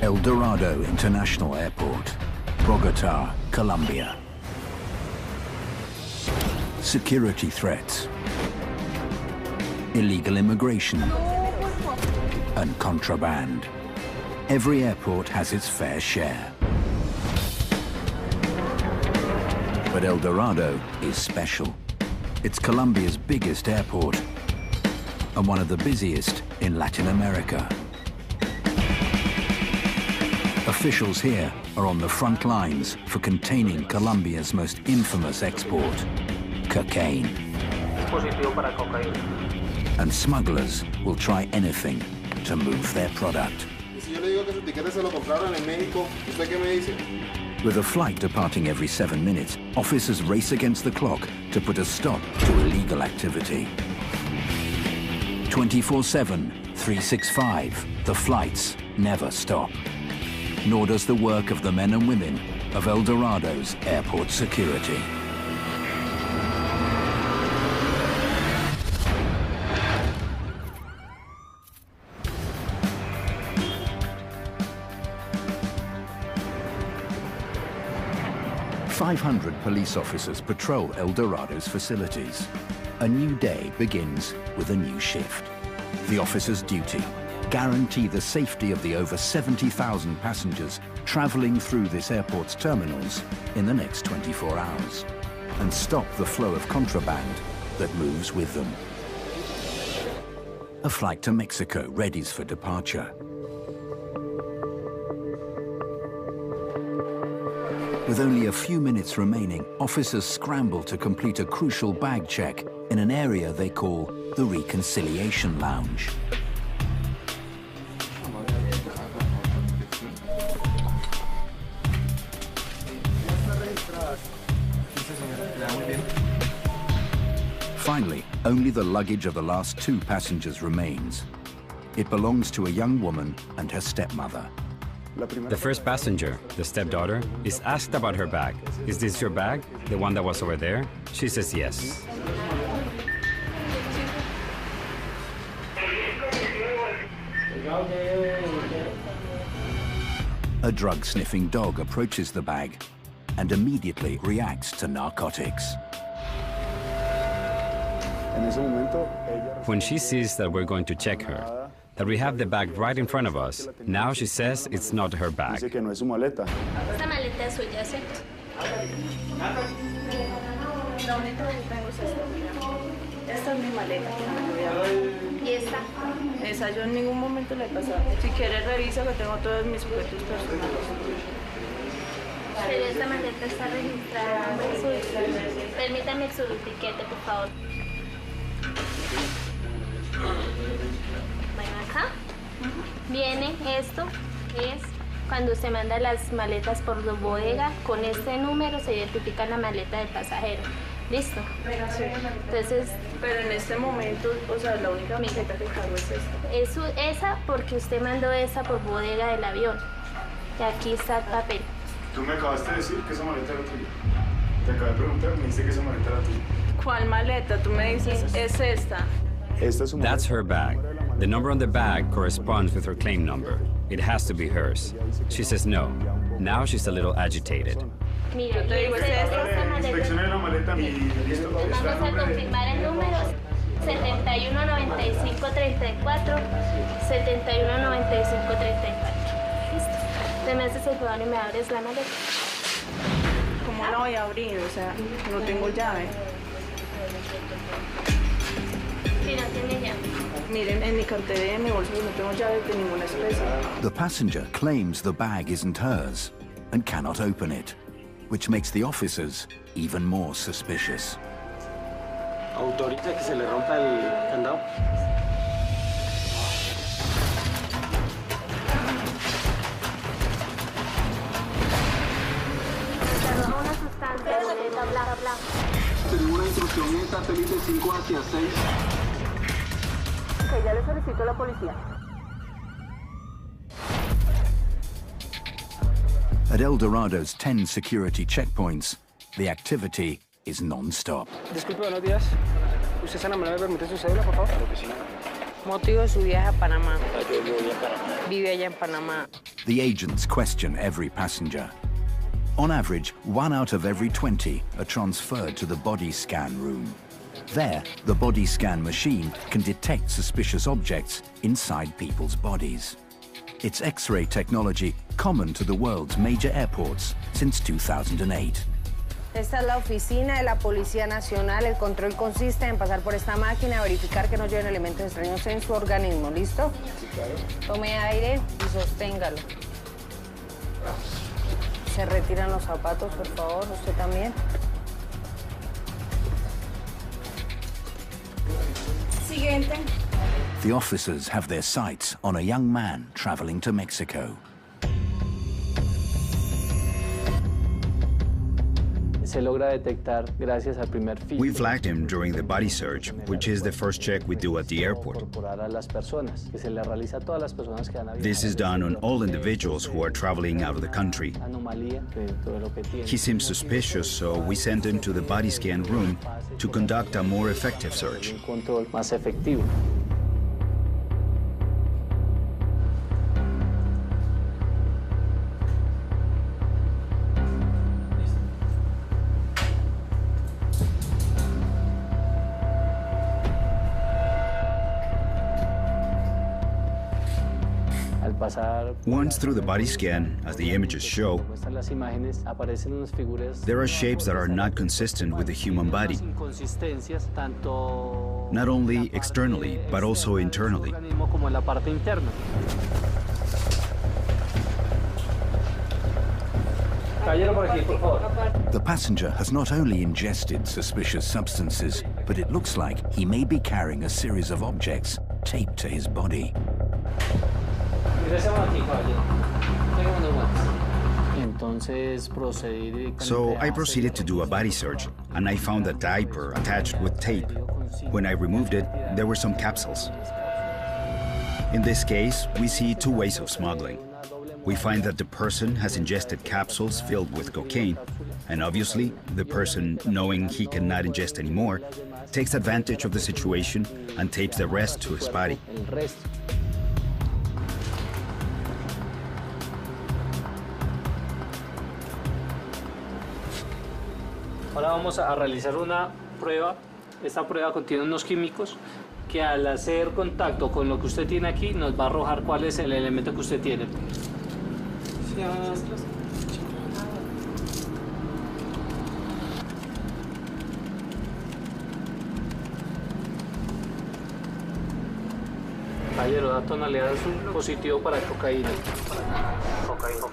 El Dorado International Airport, Bogota, Colombia. Security threats, illegal immigration, and contraband. Every airport has its fair share. But El Dorado is special. It's Colombia's biggest airport and one of the busiest in Latin America. Officials here are on the front lines for containing Colombia's most infamous export, cocaine. And smugglers will try anything to move their product. With a flight departing every 7 minutes, officers race against the clock to put a stop to illegal activity. 24/7, 365, the flights never stop. Nor does the work of the men and women of El Dorado's airport security. "500 police officers patrol El Dorado's facilities. A new day begins with a new shift. The officer's duty: guarantee the safety of the over 70,000 passengers traveling through this airport's terminals in the next 24 hours, and stop the flow of contraband that moves with them. A flight to Mexico readies for departure. With only a few minutes remaining, officers scramble to complete a crucial bag check in an area they call the Reconciliation Lounge. Finally, only the luggage of the last 2 passengers remains. It belongs to a young woman and her stepmother. The first passenger, the stepdaughter, is asked about her bag. "Is this your bag, the one that was over there?" She says yes. A drug-sniffing dog approaches the bag and immediately reacts to narcotics. When she sees that we're going to check her, that we have the bag right in front of us, now she says it's not her bag. Esta maleta es suya, ¿cierto? La única que tengo es esta, mira. Esta es mi maleta. ¿Y esta? Esa yo en ningún momento le he pasado. Si quieres revisa que tengo todos mis objetos personales. Pero esta maleta está registrada. Permítame su etiquete, por favor. Bueno, acá viene esto, es cuando usted manda las maletas por la bodega, con este número se identifica la maleta del pasajero. ¿Listo? Sí. Entonces, pero en este momento, o sea, la única maleta que cargo es esta. Esa porque usted mandó esa por bodega del avión. Y aquí está el papel. Tú me acabaste de decir que esa maleta era tuya. Te acabé de preguntar, me dijiste que esa maleta era tuya. ¿Cuál maleta? Tú me dices, es esta. That's her bag. The number on the bag corresponds with her claim number. It has to be hers. She says no. Now she's a little agitated. Mira, Inspeccioné la maleta y listo. Vamos a confirmar el número 719534, 719534. Listo. Te me haces el favor y me abres la maleta. ¿Cómo la voy a abrir? O sea, no tengo llave. Si no tiene llave. Miren, en mi cartera y en mi bolso no tengo llave de ninguna especie. The passenger claims the bag isn't hers and cannot open it, which makes the officers even more suspicious. ¿Autoriza que se le rompa el candado? Una sustancia, boleta, bla, bla. Tengo una instrucción en satélite 5 hacia 6. Ok, ya le solicito a la policía. At El Dorado's 10 security checkpoints, the activity is non-stop. Disculpe, buenos días. ¿Usted es Ana Manuel? ¿Me permite su cédula, por favor? Claro que sí. Motivo de su viaje a Panamá. Yo voy a Panamá. Vive allá en Panamá. The agents question every passenger. On average, 1 out of every 20 are transferred to the body scan room. There, the body scan machine can detect suspicious objects inside people's bodies. It's X-ray technology common to the world's major airports since 2008. Esta es la oficina de la Policía Nacional. El control consiste en pasar por esta máquina, verificar que no lleven elementos extraños en su organismo. ¿Listo? Sí, claro. Tome aire y sosténgalo. Se retiran los zapatos, por favor. Usted también. Siguiente. The officers have their sights on a young man traveling to Mexico. Se logra detectar gracias al primer filtro. We flagged him during the body search, which is the first check we do at the airport. This is done on all individuals who are traveling out of the country. He seems suspicious, so we send him to the body scan room to conduct a more effective search. Once through the body scan, as the images show, there are shapes that are not consistent with the human body, not only externally, but also internally. The passenger has not only ingested suspicious substances, but it looks like he may be carrying a series of objects taped to his body. So I proceeded to do a body search, and I found a diaper attached with tape. When I removed it, there were some capsules. In this case, we see two ways of smuggling. We find that the person has ingested capsules filled with cocaine, and obviously, the person, knowing he cannot ingest anymore, takes advantage of the situation and tapes the rest to his body. Ahora vamos a realizar una prueba. Esta prueba contiene unos químicos que al hacer contacto con lo que usted tiene aquí nos va a arrojar cuál es el elemento que usted tiene. Caballero, da tonalidad azul positivo para cocaína. Cocaína.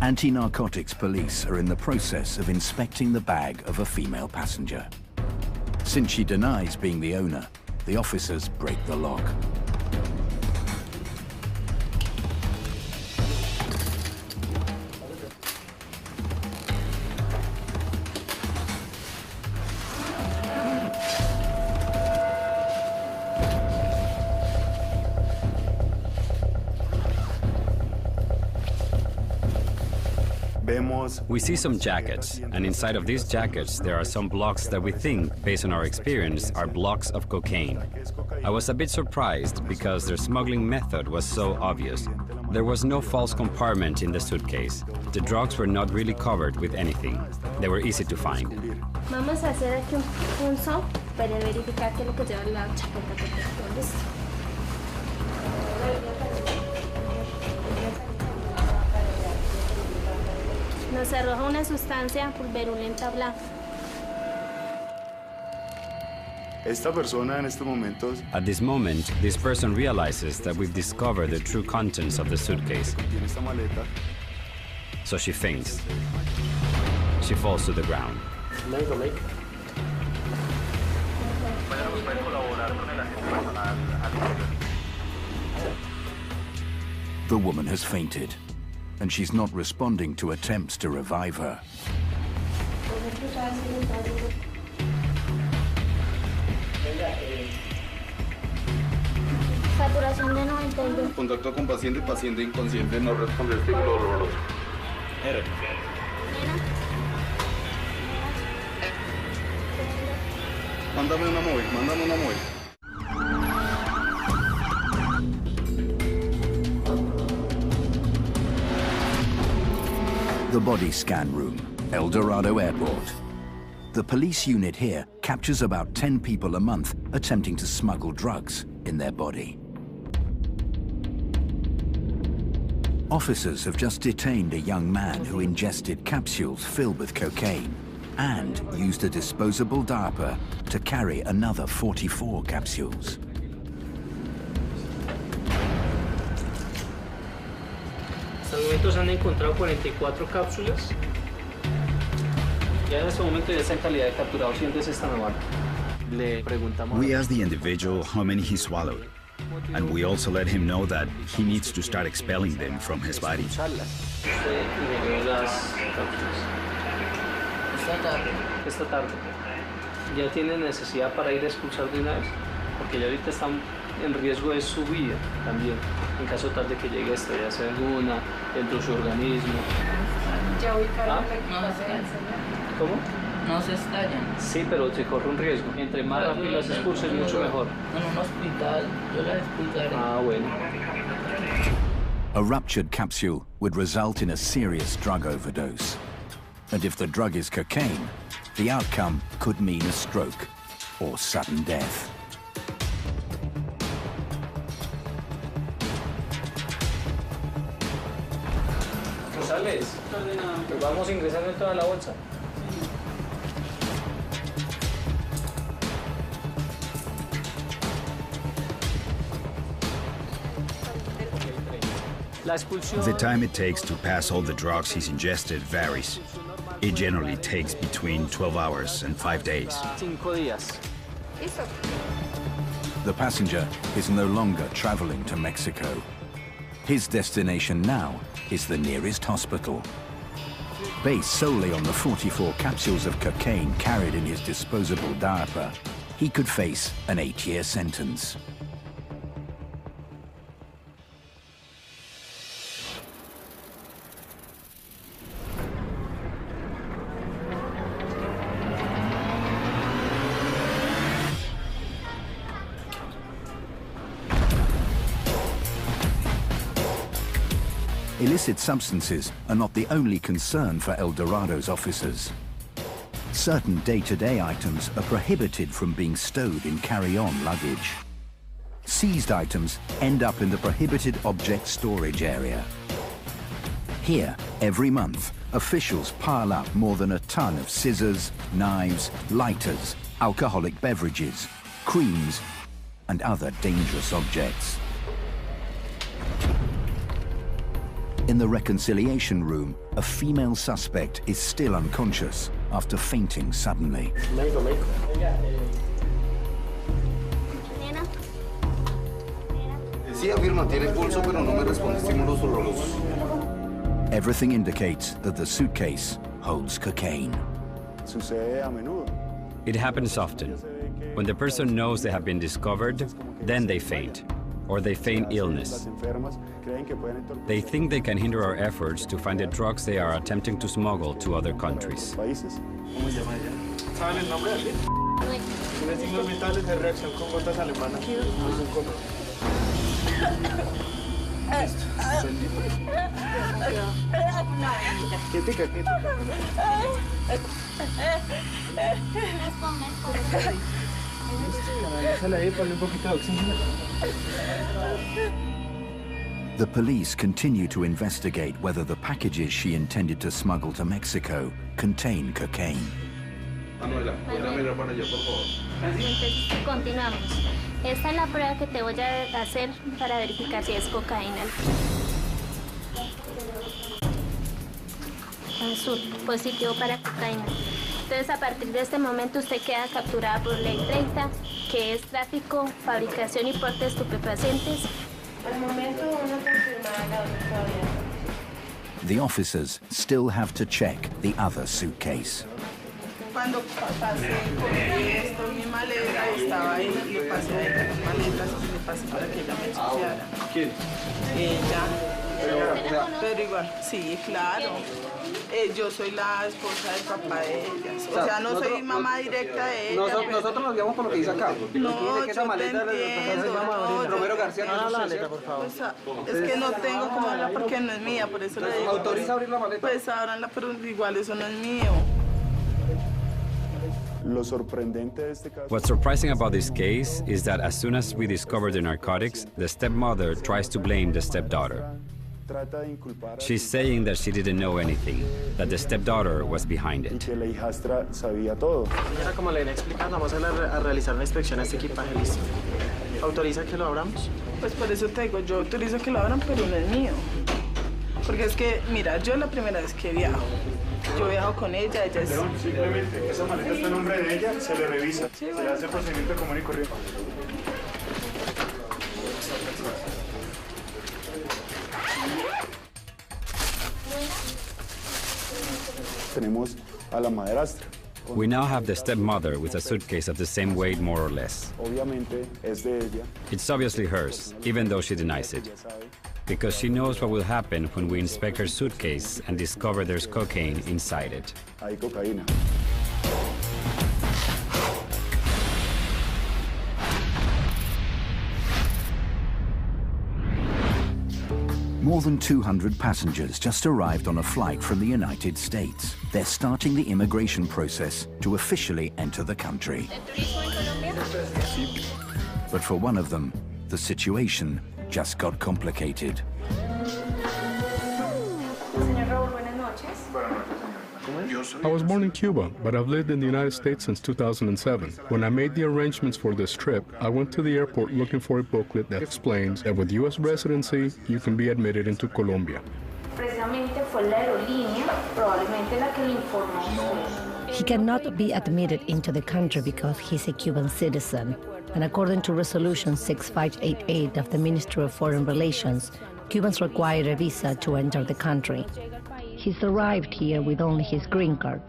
Anti-narcotics police are in the process of inspecting the bag of a female passenger. Since she denies being the owner, the officers break the lock. We see some jackets, and inside of these jackets there are some blocks that we think, based on our experience, are blocks of cocaine. I was a bit surprised because their smuggling method was so obvious. There was no false compartment in the suitcase. The drugs were not really covered with anything. They were easy to find. Vamos a hacer aquí un pulso para verificar qué es lo que lleva la chaqueta que tengo. ¿Listo? Nos arroja una sustancia purulenta blanca. Esta persona en estos momentos. At this moment, this person realizes that we've discovered the true contents of the suitcase. So she faints. She falls to the ground. The woman has fainted, and she's not responding to attempts to revive her. Saturación de 92. Contacto con paciente inconsciente, no responde estímulo doloroso. Mira. Mándame una móvil, mándame una móvil. The body scan room, El Dorado Airport. The police unit here captures about 10 people a month attempting to smuggle drugs in their body. Officers have just detained a young man who ingested capsules filled with cocaine and used a disposable diaper to carry another 44 capsules. Hasta el momento se han encontrado 44 cápsulas. Ya en este momento ya está en calidad de capturado, siéntese esta Navarra. Le preguntamos. We asked the individual how many he swallowed, and we also let him know that he needs to start expelling them from his body. Usted ingirió las cápsulas. Esta tarde. ¿Ya tiene necesidad para ir a expulsar de una vez? Porque ya ahorita están en riesgo de su vida también, en caso tal de que llegue a estallarse alguna dentro de su organismo. Ya ubicaron ¿Cómo? No se estallan. Sí, pero se corre un riesgo. Entre más rápido las expulses, mucho mejor. En un hospital, yo las expulsaré. Ah, bueno. A ruptured capsule would result in a serious drug overdose. And if the drug is cocaine, the outcome could mean a stroke or sudden death. Rosales, pues vamos ingresando en toda la bolsa. The time it takes to pass all the drugs he's ingested varies. It generally takes between 12 hours and 5 days. 5 días. The passenger is no longer traveling to Mexico. His destination now is the nearest hospital. Based solely on the 44 capsules of cocaine carried in his disposable diaper, he could face an 8-year sentence. Illicit substances are not the only concern for El Dorado's officers. Certain day-to-day items are prohibited from being stowed in carry-on luggage. Seized items end up in the prohibited object storage area. Here, every month, officials pile up more than a ton of scissors, knives, lighters, alcoholic beverages, creams, and other dangerous objects. In the reconciliation room, a female suspect is still unconscious after fainting suddenly. Everything indicates that the suitcase holds cocaine. It happens often. When the person knows they have been discovered, then they faint, or they feign illness. They think they can hinder our efforts to find the drugs they are attempting to smuggle to other countries. The police continue to investigate whether the packages she intended to smuggle to Mexico contain cocaine. Entonces, continuamos. Esta es la prueba que te voy a hacer para verificar si es cocaína. Azul, positivo para cocaína. Entonces, a partir de este momento, usted queda capturada por Ley 30, que es tráfico, fabricación y porte de estupefacientes. Al momento no confirmada la todavía. The officers still have to check the other suitcase. Cuando pasé con esto, mi maleta estaba ahí, le pasé ahí las maletas y le pasé para que ella me chequeara. ¿Quién? Ella, Pero igual, sí, claro. Yo soy la esposa del papá de ellas. O sea, no soy mamá directa de ellas. Nosotros nos guiamos por lo que dice acá. No, dice que esa maleta se llama Romero García. No, la maleta, por favor. Pues, es que no tengo cómo hablar porque no es mía, por eso le digo. ¿Autoriza abrir la maleta? Pues ábranla, pero igual eso no es mío. What's surprising about this case is that as soon as we discover the narcotics, the stepmother tries to blame the stepdaughter. She's saying that she didn't know anything, that the stepdaughter was behind it. Como le venía explicando, vamos a realizar una inspección a este equipaje, listo. ¿Autoriza que lo abramos? Pues por eso te digo, yo autorizo que lo abran, pero no es mío. Porque es que, mira, yo es la primera vez que viajo. Yo viajo con ella es... Pero simplemente, esa maleta está en nombre de ella, se le revisa, sí, se le hace el procedimiento común y corriente. Tenemos a la madrastra. We now have the stepmother with a suitcase of the same weight, more or less. Obviamente es de ella. It's obviously hers, even though she denies it. Because she knows what will happen when we inspect her suitcase and discover there's cocaine inside it. Hay cocaína. More than 200 passengers just arrived on a flight from the United States. They're starting the immigration process to officially enter the country. But for one of them, the situation just got complicated. I was born in Cuba, but I've lived in the United States since 2007. When I made the arrangements for this trip, I went to the airport looking for a booklet that explains that with U.S. residency, you can be admitted into Colombia. He cannot be admitted into the country because he's a Cuban citizen. And according to Resolution 6588 of the Ministry of Foreign Relations, Cubans require a visa to enter the country. He's arrived here with only his green card,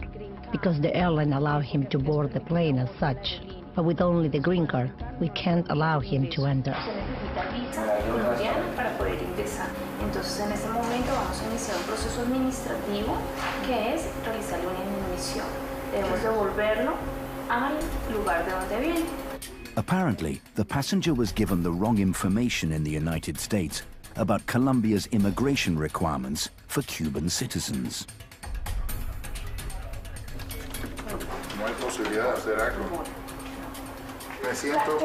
because the airline allowed him to board the plane as such. But with only the green card, we can't allow him to enter. Entonces, en este momento vamos a iniciar un proceso administrativo que es realizarle una inhibición. Debemos devolverlo al lugar de donde viene. Apparently, the passenger was given the wrong information in the United States about Colombia's immigration requirements for Cuban citizens. No hay posibilidad de hacer algo. Me siento...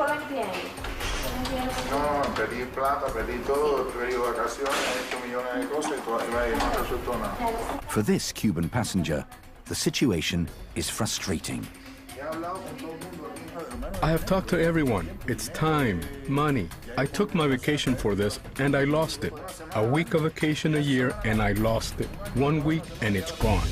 No, pedí plata, pedí todo, pedí vacaciones, he hecho millones de cosas y todavía no resultó nada. For this Cuban passenger, the situation is frustrating. I have talked to everyone. It's time, money. I took my vacation for this and I lost it. A week of vacation a year and I lost it. 1 week and it's gone.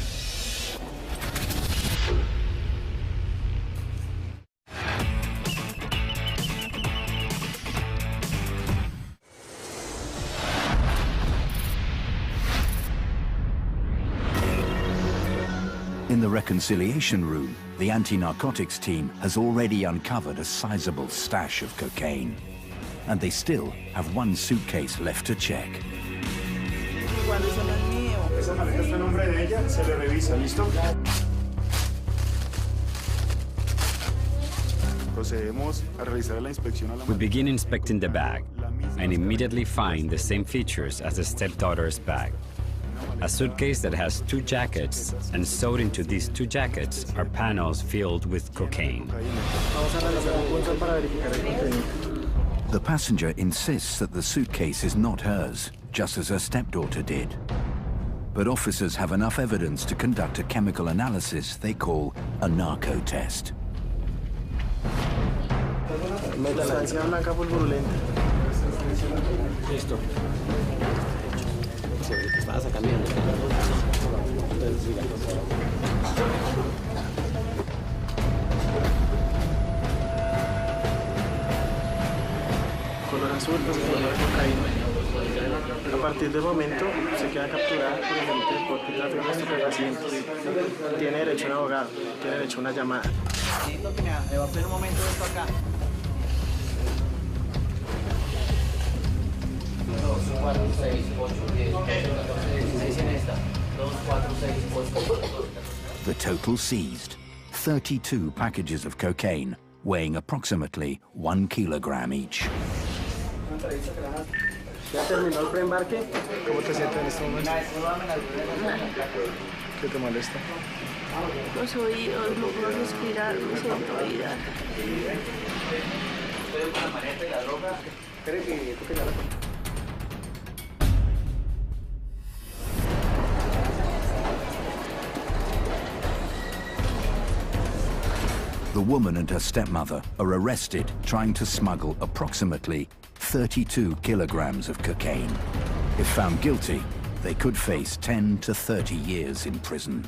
In the reconciliation room, the anti-narcotics team has already uncovered a sizable stash of cocaine. And they still have one suitcase left to check. Esa maleta está en nombre de ella, se le revisa, ¿listo? Procedemos a realizar la inspección a la maleta. We begin inspecting the bag and immediately find the same features as the stepdaughter's bag. A suitcase that has 2 jackets, and sewed into these 2 jackets are panels filled with cocaine. The passenger insists that the suitcase is not hers, just as her stepdaughter did. But officers have enough evidence to conduct a chemical analysis they call a narco test. Sustancia blanca pulverulenta. Listo. Estaba sacando. Color azul, pues color cocaína. A partir del momento se queda capturada por el delito por tráfico de estupefacientes. Tiene derecho a un abogado, tiene derecho a una llamada. Le va a poner un momento esto acá. The total seized, 32 packages of cocaine, weighing approximately 1 kilogram each. ¿Ya terminó el preembarque? ¿Cómo te sientes en este momento? ¿Qué te molesta? Los oídos, no puedo respirar, me siento oída. The woman and her stepmother are arrested trying to smuggle approximately 32 kilograms of cocaine. If found guilty, they could face 10 to 30 years in prison.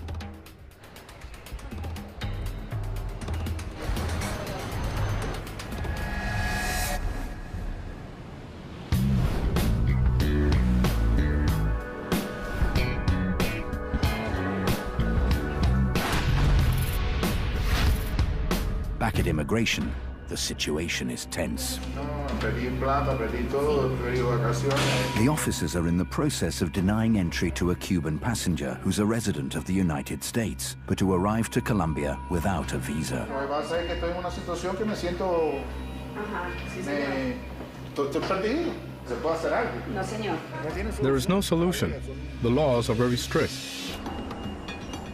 Back at immigration, the situation is tense. The officers are in the process of denying entry to a Cuban passenger who's a resident of the United States, but who arrived to Colombia without a visa. There is no solution. The laws are very strict.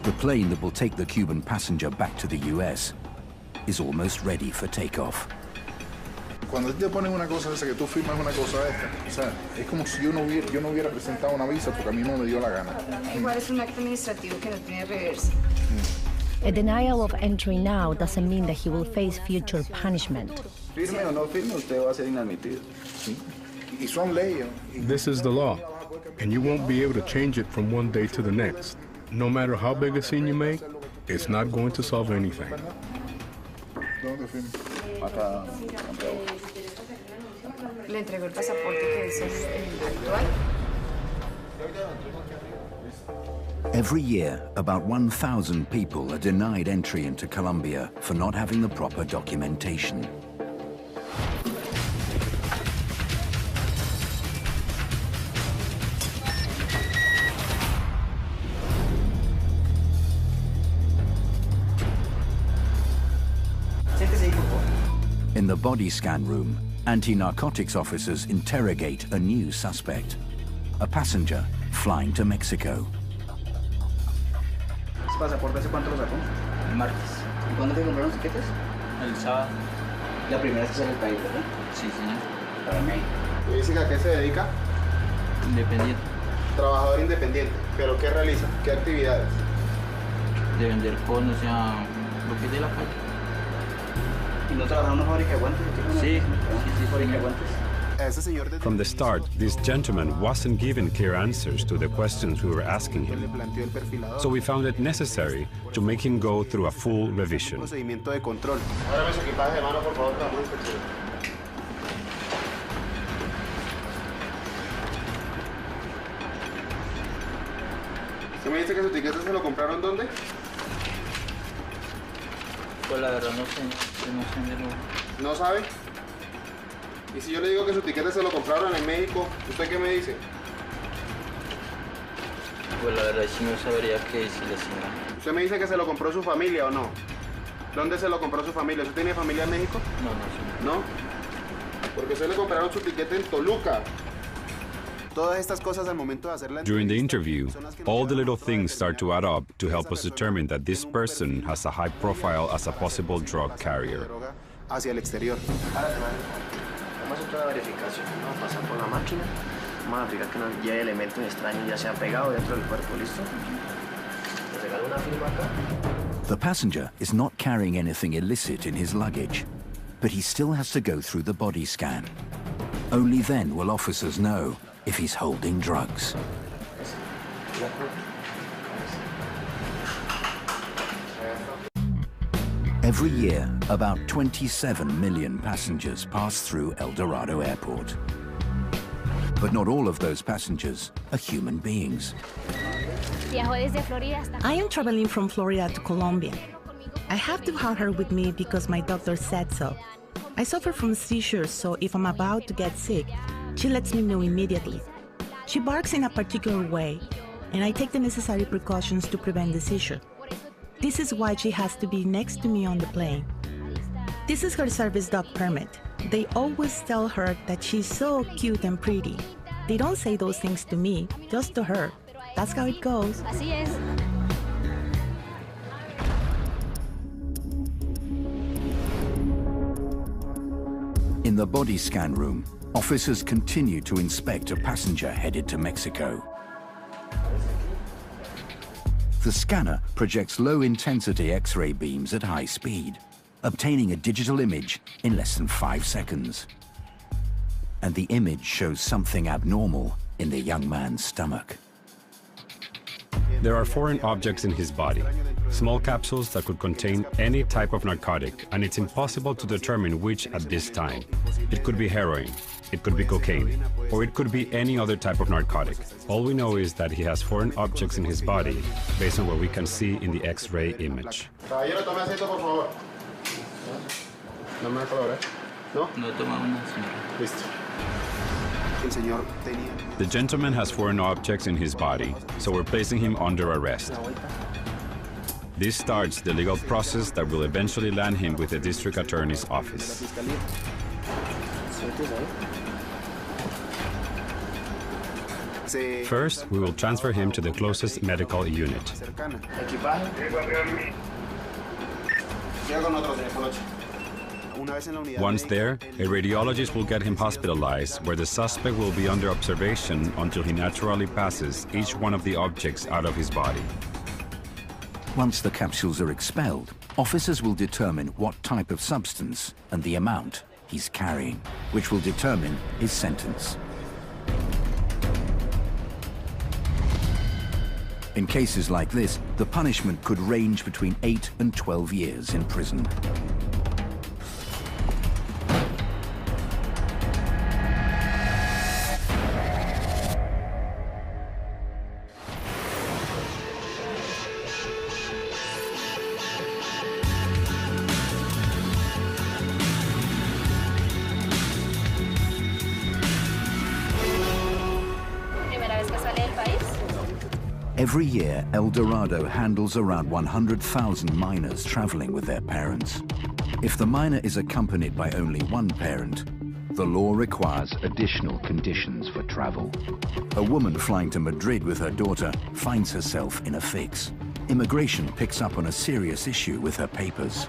The plane that will take the Cuban passenger back to the US is almost ready for takeoff. Cuando te ponen una cosa esa, que tú firmas una cosa esta, o sea, es como si yo no hubiera presentado una visa porque a mí no me dio la gana. Igual es un acto administrativo que no tiene reversa. A denial of entry now doesn't mean that he will face future punishment. Firme o no firme, usted va a ser inadmitido. Y son leyes. This is the law, and you won't be able to change it from one day to the next. No matter how big a scene you make, it's not going to solve anything. Le entregó el pasaporte que es el actual. Every year, about 1,000 people are denied entry into Colombia for not having the proper documentation. In the body scan room, anti-narcotics officers interrogate a new suspect, a passenger flying to Mexico. ¿Ese pasaporte hace cuánto lo sacó? El martes. ¿Y cuándo te compraron los tiquetes? El sábado. La primera vez que sale del país, ¿verdad? Sí, señor. Para México. ¿Y dice que a qué se dedica? Independiente. Trabajador independiente. ¿Pero qué realiza? ¿Qué actividades? De vender conos, o sea, lo que es de la calle. ¿Y no trabaja en una fábrica de guantes? Sí, fábrica de guantes. From the start, this gentleman wasn't given clear answers to the questions we were asking him. So we found it necessary to make him go through a full revision. Procedimiento de control. Ahora su equipaje de mano, por favor, también. ¿Usted me dice que su tiquete se lo compraron dónde? Pues la verdad no sé, ¿No sabe? Y si yo le digo que su tiquete se lo compraron en México, ¿usted qué me dice? Pues la verdad sí no sabría qué decirle, señor. ¿Usted me dice que se lo compró su familia o no? ¿Dónde se lo compró su familia? ¿Usted tiene familia en México? No, señor. ¿No? Porque usted le compraron su tiquete en Toluca. Todas estas cosas al momento de hacer la During the interview, all the little things start to add up to help us determine that this person has a high profile as a possible drug carrier. Hacia el exterior. Vamos a hacer una verificación. Vamos a pasar por la máquina. Vamos a verificar que no lleve elementos extraños ya se han pegado dentro del cuerpo. ¿Listo? ¿Le regalo una firma acá? The passenger is not carrying anything illicit in his luggage, but he still has to go through the body scan. Only then will officers know if he's holding drugs. Every year, about 27 million passengers pass through El Dorado Airport. But not all of those passengers are human beings. I am traveling from Florida to Colombia. I have to have her with me because my doctor said so. I suffer from seizures, so if I'm about to get sick, She lets me know immediately. She barks in a particular way, and I take the necessary precautions to prevent the seizure. This is why she has to be next to me on the plane. This is her service dog permit. They always tell her that she's so cute and pretty. They don't say those things to me, just to her. That's how it goes. Así es. In the body scan room, officers continue to inspect a passenger headed to Mexico. The scanner projects low-intensity X-ray beams at high speed, obtaining a digital image in less than 5 seconds. And the image shows something abnormal in the young man's stomach. There are foreign objects in his body, small capsules that could contain any type of narcotic, and it's impossible to determine which at this time. It could be heroin, it could be cocaine, or it could be any other type of narcotic. All we know is that he has foreign objects in his body based on what we can see in the X-ray image. Caballero, tome asiento, por favor. No me da color, ¿eh? ¿No? No toma una, señora. Listo. El señor tenía... The gentleman has foreign objects in his body, so we're placing him under arrest. This starts the legal process that will eventually land him with the district attorney's office. First, we will transfer him to the closest medical unit. Once there, a radiologist will get him hospitalized, where the suspect will be under observation until he naturally passes each one of the objects out of his body. Once the capsules are expelled, officers will determine what type of substance and the amount he's carrying, which will determine his sentence. In cases like this, the punishment could range between 8 and 12 years in prison. Every year, El Dorado handles around 100,000 minors traveling with their parents. If the minor is accompanied by only one parent, the law requires additional conditions for travel. A woman flying to Madrid with her daughter finds herself in a fix. Immigration picks up on a serious issue with her papers.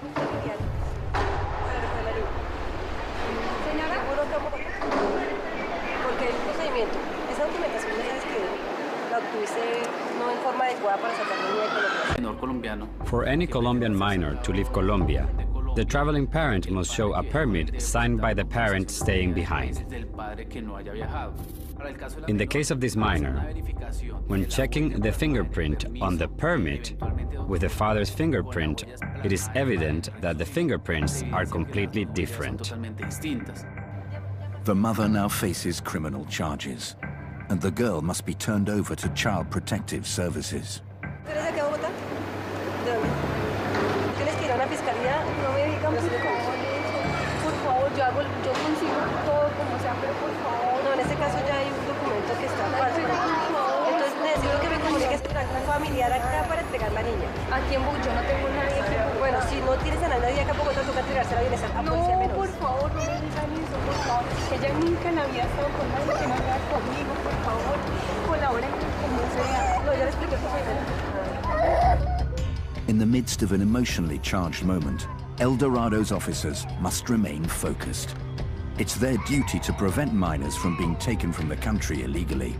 For any Colombian minor to leave Colombia, the traveling parent must show a permit signed by the parent staying behind. In the case of this minor, when checking the fingerprint on the permit with the father's fingerprint, it is evident that the fingerprints are completely different. The mother now faces criminal charges, and the girl must be turned over to Child Protective Services. Yo consigo todo como sea, pero por favor. No, en este caso ya hay un documento que está falso. Entonces necesito que me comuniques con algún familiar acá para entregar la niña. Aquí en Bogotá yo no tengo nadie que... Bueno, si no tienes a nadie acá en Bogotá, toca entregársela a Bienestar a Policía Menor. No, por favor, no me digan eso, por favor. Ella nunca en la vida ha estado con nadie que no haga conmigo, por favor. Colaboren como sea. No, ya le expliqué cómo era. In the midst of an emotionally charged moment, El Dorado's officers must remain focused. It's their duty to prevent minors from being taken from the country illegally.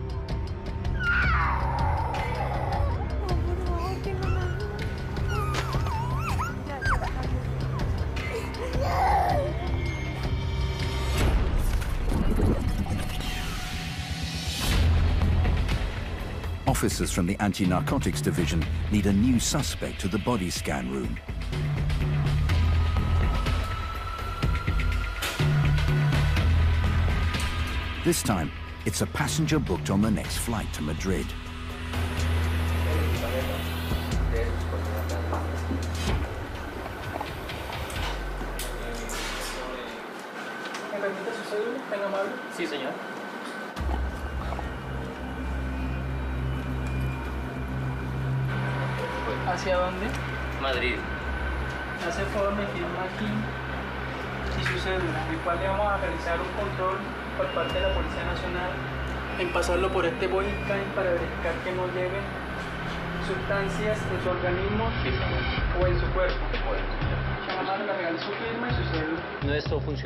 Officers from the Anti-Narcotics Division lead a new suspect to the body scan room. This time, it's a passenger booked on the next flight to Madrid. ¿Me permite su cédula, tan amable? Sí, señor. ¿Hacia dónde? Madrid. Hace favor, me firma aquí y su cédula, el cual le vamos a realizar un control por parte de la Policía Nacional en pasarlo por este bodycan para verificar que no lleven sustancias en su organismo o en su cuerpo.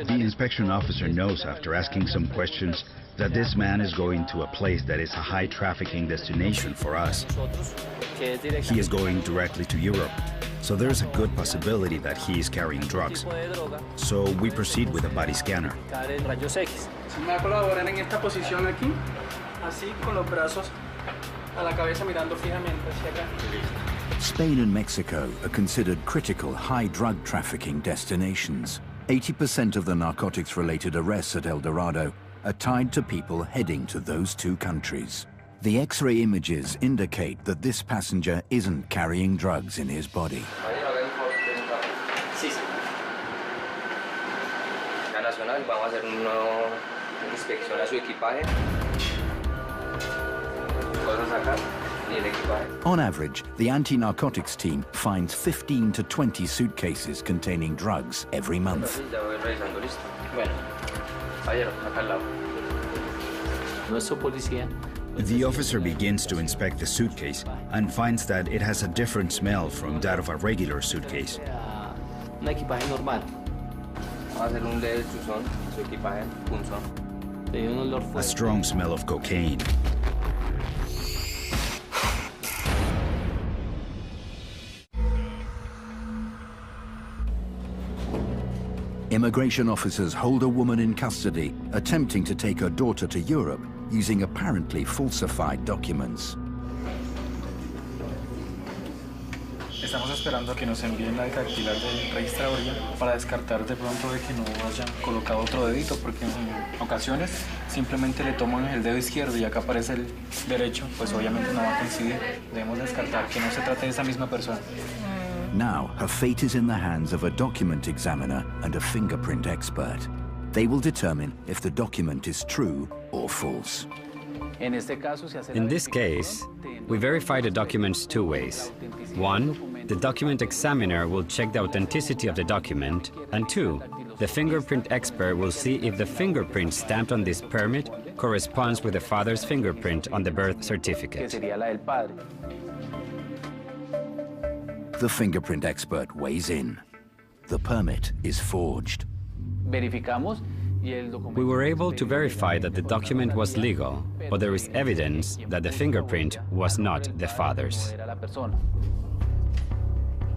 The inspection officer knows after asking some questions that this man is going to a place that is a high trafficking destination for us. He is going directly to Europe, so there's a good possibility that he is carrying drugs. So we proceed with a body scanner. Si me va a colaborar en esta posición aquí, así con los brazos a la cabeza mirando fijamente hacia acá. Spain and Mexico are considered critical high drug trafficking destinations. 80% of the narcotics-related arrests at El Dorado are tied to people heading to those two countries. The X-ray images indicate that this passenger isn't carrying drugs in his body. La Nacional, vamos a hacer una inspección a su equipaje. Cosas acá. On average, the anti-narcotics team finds 15 to 20 suitcases containing drugs every month. The officer begins to inspect the suitcase and finds that it has a different smell from that of a regular suitcase. A strong smell of cocaine. Immigration officers hold a woman in custody, attempting to take her daughter to Europe using apparently falsified documents. Estamos esperando a que nos envíen la dactilar del registraduría para descartar de pronto de que no hayan colocado otro dedito, porque en ocasiones simplemente le toman el dedo izquierdo y acá aparece el derecho, pues obviamente no va a coincidir. Debemos descartar que no se trate de esa misma persona. Now, her fate is in the hands of a document examiner and a fingerprint expert. They will determine if the document is true or false. In this case, we verify the documents two ways. One, the document examiner will check the authenticity of the document, and two, the fingerprint expert will see if the fingerprint stamped on this permit corresponds with the father's fingerprint on the birth certificate. The fingerprint expert weighs in. The permit is forged. We were able to verify that the document was legal, but there is evidence that the fingerprint was not the father's.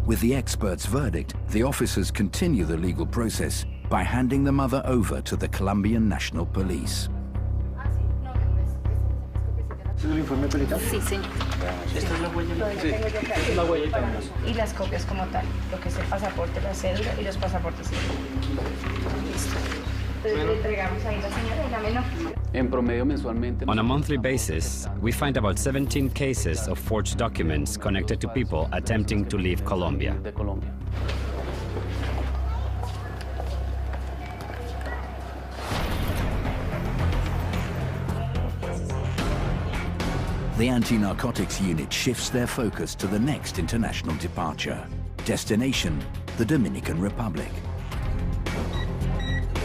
With the expert's verdict, the officers continue the legal process by handing the mother over to the Colombian National Police. ¿Este es el informe pericial? Sí, señor. ¿Esta es la huella? Sí. Es la huella también. Y las copias como tal, lo que es el pasaporte, la cédula y los pasaportes. Listo. Entonces le entregamos ahí a la señora y la menor. En promedio mensualmente. On a monthly basis, we find about 17 cases of forged documents connected to people attempting to leave Colombia. The anti-narcotics unit shifts their focus to the next international departure. Destination, the Dominican Republic.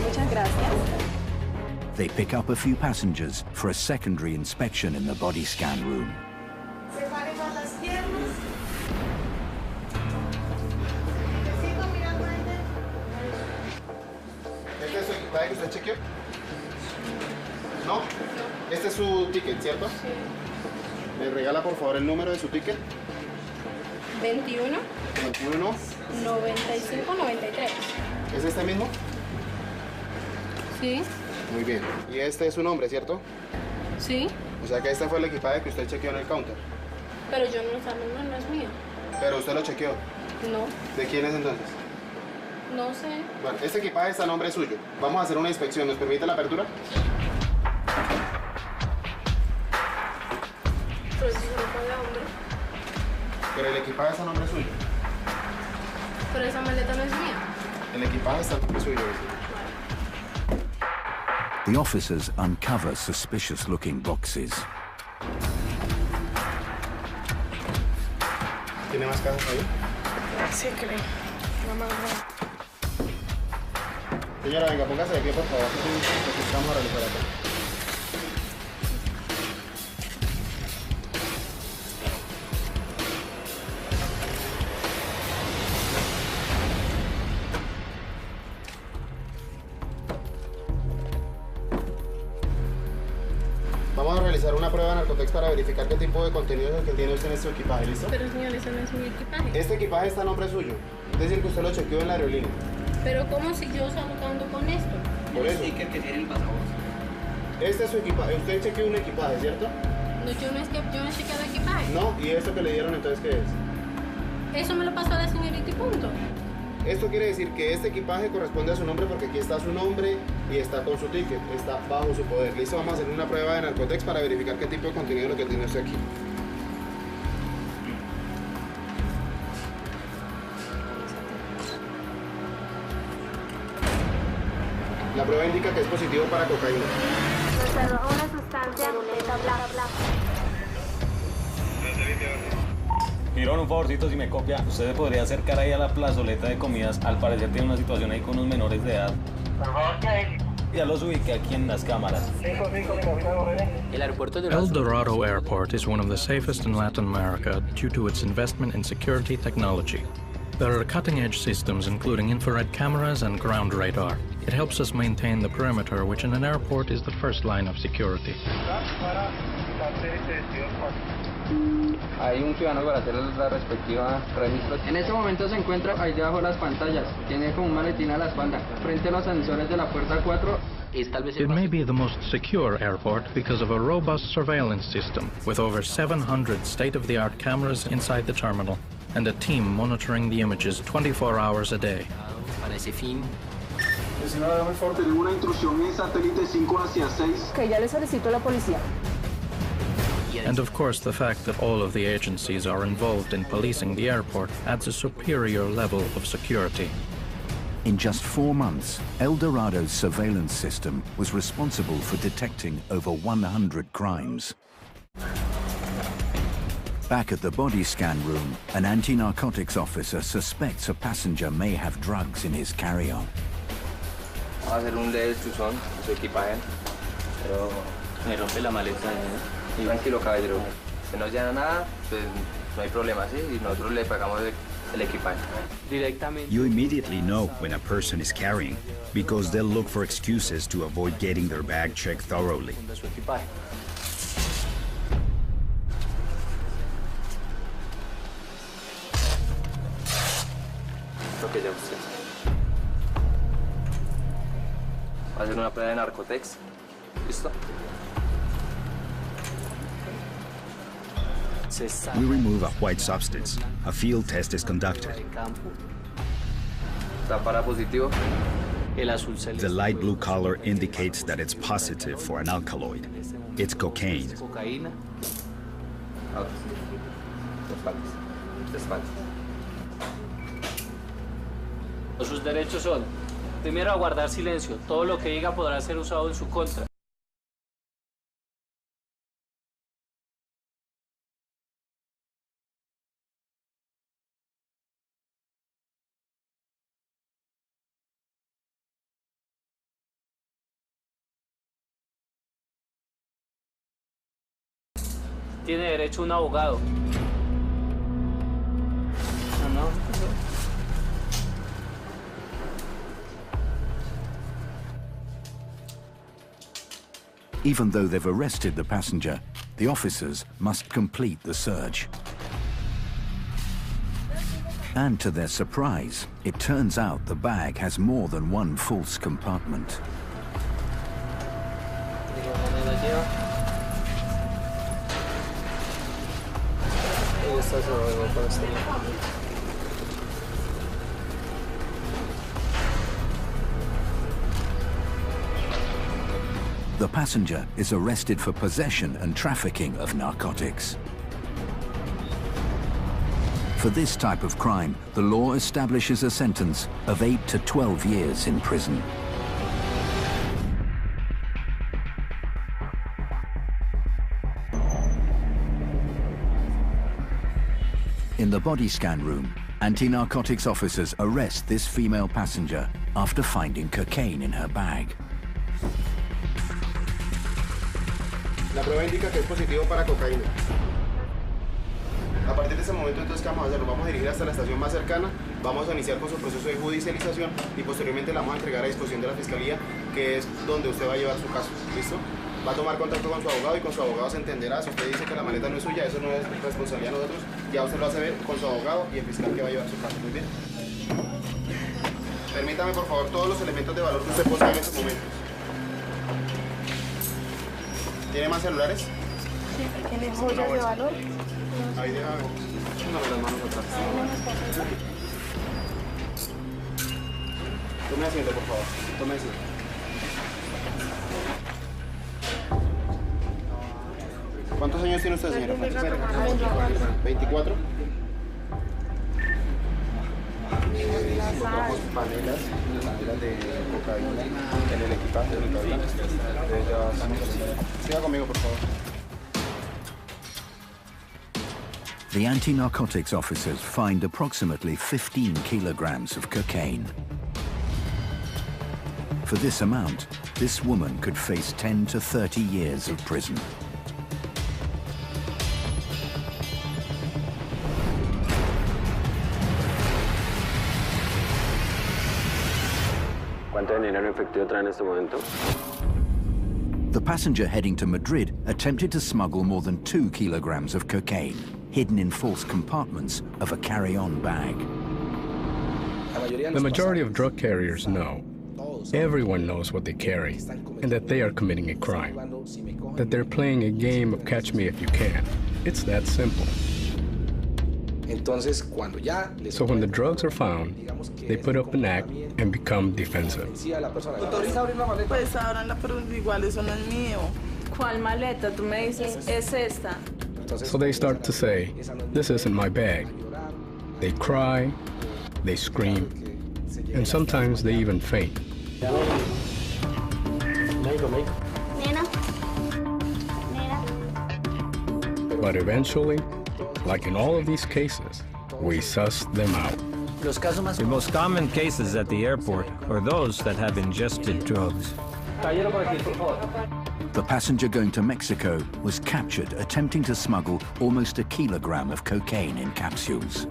Muchas gracias. They pick up a few passengers for a secondary inspection in the body scan room. ¿Este es su equipaje que usted chequeó? ¿No? Este es su ticket, ¿cierto? Sí. ¿Me regala por favor el número de su ticket? 21. 21. 95, 93. ¿Es este mismo? Sí. Muy bien. Y este es su nombre, ¿cierto? Sí. O sea que este fue el equipaje que usted chequeó en el counter. Pero yo no, no es mío. Pero usted lo chequeó. No. ¿De quién es entonces? No sé. Bueno, este equipaje está a nombre suyo. Vamos a hacer una inspección. ¿Nos permite la apertura? Pero si no paga, hombre. Pero el equipaje está a nombre suyo. Pero esa maleta no es mía. El equipaje está a nombre suyo. The officers uncover suspicious-looking boxes. ¿Tiene más cajas ahí? Sí, creo. No más grande. Señora, venga, póngase de pie, por favor. Que vamos a realizar acá. Vamos a realizar una prueba de narcotex para verificar qué tipo de contenido es el que tiene usted en este equipaje, ¿listo? Pero señor, ese no es mi equipaje. Este equipaje está a nombre suyo. Es decir, que usted lo chequeó en la aerolínea. Pero ¿cómo si yo salgo ando con esto? Por eso. El sticker que tiene el pasaporte. Este es su equipaje. Usted chequeó un equipaje, ¿cierto? No, yo no he chequeado equipaje. No, ¿y esto que le dieron entonces qué es? Eso me lo pasó a la señorita y punto. Esto quiere decir que este equipaje corresponde a su nombre porque aquí está su nombre y está con su ticket, está bajo su poder. Listo, vamos a hacer una prueba de narcotex para verificar qué tipo de contenido es lo que tiene usted aquí. La prueba indica que es positivo para cocaína. Nos arroja una sustancia, bla, bla, bla. Girón, un favorcito, si me copia, usted se podría acercar ahí a la plazoleta de comidas. Al parecer tiene una situación ahí con unos menores de edad. Por favor, Ya los ubiqué aquí en las cámaras. El Dorado Airport is one of the safest in Latin America due to its investment in security technology. There are cutting-edge systems including infrared cameras and ground radar. It helps us maintain the perimeter, which in an airport is the first line of security. Hay un ciudadano para hacer la respectiva registro. En este momento se encuentra ahí debajo de las pantallas. Tiene como un maletín a la espalda. Frente a los sensores de la puerta 4. It may be the most secure airport because of a robust surveillance system with over 700 state-of-the-art cameras inside the terminal and a team monitoring the images 24 hours a day. Para ese fin. Tenemos una intrusión en satélite 5 hacia 6. Que ya le solicito a la policía. And of course, the fact that all of the agencies are involved in policing the airport adds a superior level of security. In just 4 months, El Dorado's surveillance system was responsible for detecting over 100 crimes. Back at the body scan room, an anti-narcotics officer suspects a passenger may have drugs in his carry-on. Va a hacer un leve chuzón en su equipaje, pero me rompe la maleta. Tranquilo, caballero. Si no llena nada, pues no hay problema, ¿sí? Y nosotros le pagamos el equipaje. Directamente. You immediately know when a person is carrying because they'll look for excuses to avoid getting their bag checked thoroughly. Su equipaje. Lo que ya usted. Va a hacer una prueba de narcotex. ¿Listo? We remove a white substance. A field test is conducted. Está para positivo. The light blue color indicates that it's positive for an alkaloid. It's cocaine. Cocaína. Sus derechos son, primero, a guardar silencio. Todo lo que diga podrá ser usado en su contra. Tiene derecho a un abogado. Even though they've arrested the passenger, the officers must complete the search. And to their surprise, it turns out the bag has more than one false compartment. The passenger is arrested for possession and trafficking of narcotics. For this type of crime, the law establishes a sentence of 8 to 12 years in prison. In In the body scan room, anti-narcotics officers arrest this female passenger after finding cocaine in her bag. La prueba indica que es positivo para cocaína. A partir de ese momento, entonces, ¿qué vamos a hacer? Nos vamos a dirigir hasta la estación más cercana, vamos a iniciar con su proceso de judicialización y posteriormente la vamos a entregar a disposición de la Fiscalía, que es donde usted va a llevar su caso. ¿Listo? Va a tomar contacto con su abogado y con su abogado se entenderá. Si usted dice que la maleta no es suya, eso no es responsabilidad de nosotros, ya usted lo hace ver con su abogado y el fiscal que va a llevar su caso. Muy bien. Permítame, por favor, todos los elementos de valor que usted posee en estos momentos. ¿Tiene más celulares? Sí, ¿tiene joyas de valor? Ahí deja una de las manos atrás. Tome asiento, por favor. Tome asiento. ¿Cuántos años tiene usted, señora? 24. Encontramos panelas de cocaína en el equipaje del cabina. Siga conmigo, por favor. The anti-narcotics officers find approximately 15 kilograms of cocaine. For this amount, this woman could face 10 to 30 years of prison. ¿Cuánto dinero en efectivo trae en este momento? The passenger heading to Madrid attempted to smuggle more than 2 kilograms of cocaine, hidden in false compartments of a carry-on bag. The majority of drug carriers know. Everyone knows what they carry, and that they are committing a crime. That they're playing a game of catch me if you can. It's that simple. So when the drugs are found, they put up an act and become defensive. Pues abranla, pero igual eso no es mío. ¿Cuál maleta? Tú me dices, es esta. So they start to say, this isn't my bag. They cry, they scream, and sometimes they even faint. But eventually, like in all of these cases, we suss them out. The most common cases at the airport are those that have ingested drugs. The passenger going to Mexico was captured attempting to smuggle almost 1 kilogram of cocaine in capsules.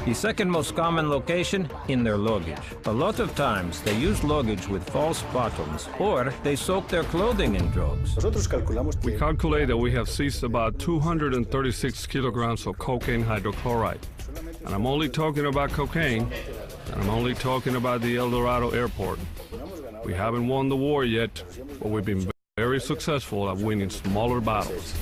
The second most common location, in their luggage. A lot of times, they use luggage with false bottoms, or they soak their clothing in drugs. We calculate that we have seized about 236 kilograms of cocaine hydrochloride. And I'm only talking about cocaine, and I'm only talking about the El Dorado airport. We haven't won the war yet, but we've been very successful at winning smaller battles.